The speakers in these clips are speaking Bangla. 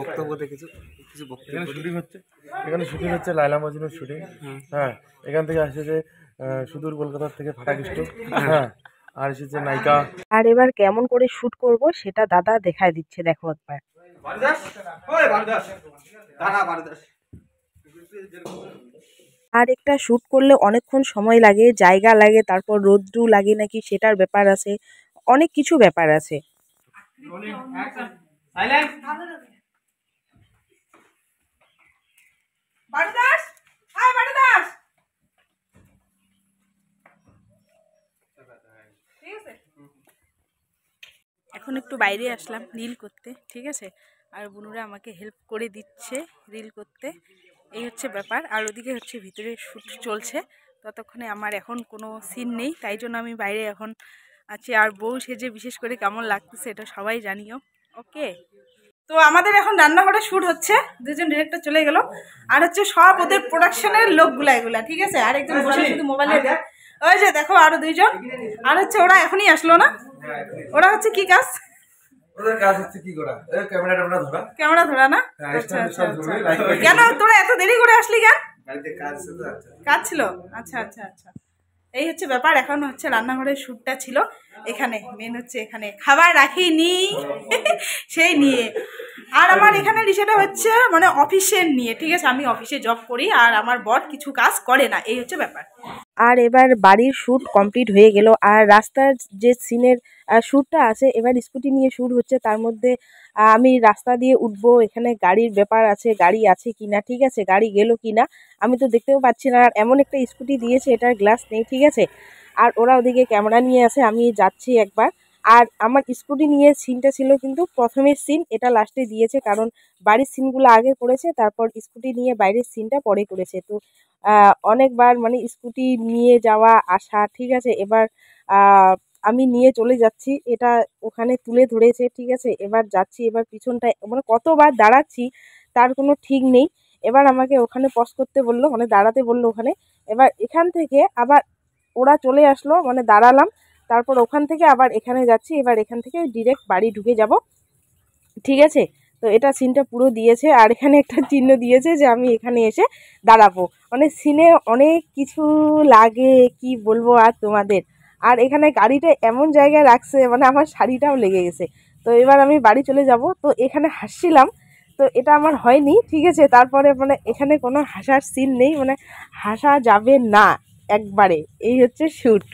বক্তব্য দেখেছো? কিছু বক্তব্য শুটিং হচ্ছে, এখানে শুটিং হচ্ছে লায়লা মজনুর শুটিং। হ্যাঁ, এখান থেকে আসছে সুদূর কলকাতার থেকে ফাটাকৃষ্ট। হ্যাঁ, আর এসেছে নায়িকা। আর এবার কেমন করে শুট করব সেটা দাদা দেখায় দিচ্ছে, দেখো একবার। আর একটা শুট করলে অনেকক্ষণ সময় লাগে, জায়গা লাগে, তারপর রোদ্রু লাগে নাকি সেটার ব্যাপার আছে, অনেক কিছু ব্যাপার আছে। এখন একটু বাইরে আসলাম রিল করতে, ঠিক আছে। আর বুনুরা আমাকে হেল্প করে দিচ্ছে রিল করতে, এই হচ্ছে ব্যাপার। আর ওদিকে হচ্ছে ভিতরে শ্যুট চলছে, ততক্ষণে আমার এখন কোনো সিন নেই, তাই জন্য আমি বাইরে এখন আছি। আর বউ সেজে বিশেষ করে কেমন লাগতেছে এটা সবাই জানিও, ওকে। তো আমাদের এখন রান্নাঘরে শ্যুট হচ্ছে, দুজন ডিরেক্টর চলে গেল, আর হচ্ছে সব ওদের প্রোডাকশনের লোকগুলা এগুলা, ঠিক আছে। আর একজন বসে শুধু মোবাইলে, ওই যে দেখো আরো দুইজন। আর হচ্ছে ওরা এখনই আসলো না, ওরা হচ্ছে কি কাজ, ওদের কাজ হচ্ছে কি করা, ক্যামেরা ধরা। ক্যামেরা ধরা না? আচ্ছা আচ্ছা আচ্ছা। কেন তোরা এত দেরি করে আসলি কেন? কাজ ছিল, আচ্ছা আচ্ছা আচ্ছা। এই হচ্ছে ব্যাপার। এখন হচ্ছে রান্নাঘরের শ্যুটটা ছিল এখানে, মেন হচ্ছে এখানে খাবার রাখিনি সেই নিয়ে। আর আমার এখানে বিষয়টা হচ্ছে মানে অফিসের নিয়ে, ঠিক আছে। আমি অফিসে জব করি আর আমার বর কিছু কাজ করে না, এই হচ্ছে ব্যাপার। আর এবার বাড়ির শ্যুট কমপ্লিট হয়ে গেল, আর রাস্তার যে সিনের শ্যুটটা আছে, এবার স্কুটি নিয়ে শ্যুট হচ্ছে। তার মধ্যে আমি রাস্তা দিয়ে উঠবো, এখানে গাড়ির ব্যাপার আছে, গাড়ি আছে কিনা, ঠিক আছে, গাড়ি গেল কিনা আমি তো দেখতেও পাচ্ছি না। আর এমন একটা স্কুটি দিয়েছে এটার গ্লাস নেই, ঠিক আছে। আর ওরা ওদিকে ক্যামেরা নিয়ে আছে, আমি যাচ্ছি একবার। আর আমার স্কুটি নিয়ে সিনটা ছিল কিন্তু প্রথমের সিন, এটা লাস্টে দিয়েছে, কারণ বাড়ির সিনগুলো আগে করেছে, তারপর স্কুটি নিয়ে বাইরের সিনটা পরে করেছে। তো অনেকবার মানে স্কুটি নিয়ে যাওয়া আসা, ঠিক আছে। এবার আমি নিয়ে চলে যাচ্ছি, এটা ওখানে তুলে ধরেছে, ঠিক আছে। এবার যাচ্ছি, এবার পিছনটা মানে কতবার দাঁড়াচ্ছি তার কোনো ঠিক নেই। এবার আমাকে ওখানে পজ করতে বললো, মানে দাঁড়াতে বললো ওখানে। এবার এখান থেকে আবার ওরা চলে আসলো, মানে দাঁড়ালাম, তারপর ওখান থেকে আবার এখানে যাচ্ছি। এবার এখান থেকে ডিরেক্ট বাড়ি ঢুকে যাব, ঠিক আছে। তো এটা সিনটা পুরো দিয়েছে, আর এখানে একটা চিহ্ন দিয়েছে যে আমি এখানে এসে দাঁড়াবো। মানে সিনে অনেক কিছু লাগে, কি বলবো আর তোমাদের। আর এখানে গাড়িটা এমন জায়গায় রাখছে, মানে আমার শাড়িটাও লেগে গেছে। তো এবার আমি বাড়ি চলে যাব, তো এখানে হাসছিলাম, তো এটা আমার হয়নি, ঠিক আছে। তারপরে মানে এখানে কোনো হাসার সিন নেই, মানে হাসা যাবে না একবারে, এই হচ্ছে শ্যুট।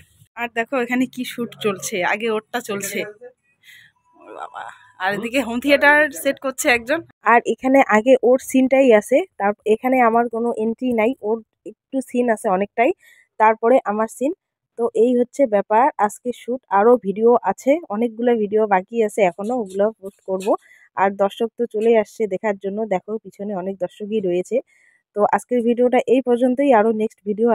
আর দেখো এখানে কি শ্যুট চলছে, আগে ওরটা চলছে, বাবা। আর এদিকে হোম থিয়েটার সেট করছে একজন। আর এখানে আগে ওর সিনটাই আছে, তার এখানে আমার কোনো এন্ট্রি নাই, ওর একটু সিন আছে অনেকটাই, তারপরে আমার সিন। তো এই হচ্ছে ব্যাপার আজকে শ্যুট। আরও ভিডিও আছে, অনেকগুলো ভিডিও বাকি আছে এখনো, ওগুলো পোস্ট করব। আর দর্শক তো চলে আসছে দেখার জন্য, দেখো পিছনে অনেক দর্শকই রয়েছে। তো আজকের ভিডিওটা এই পর্যন্তই, আরও নেক্সট ভিডিও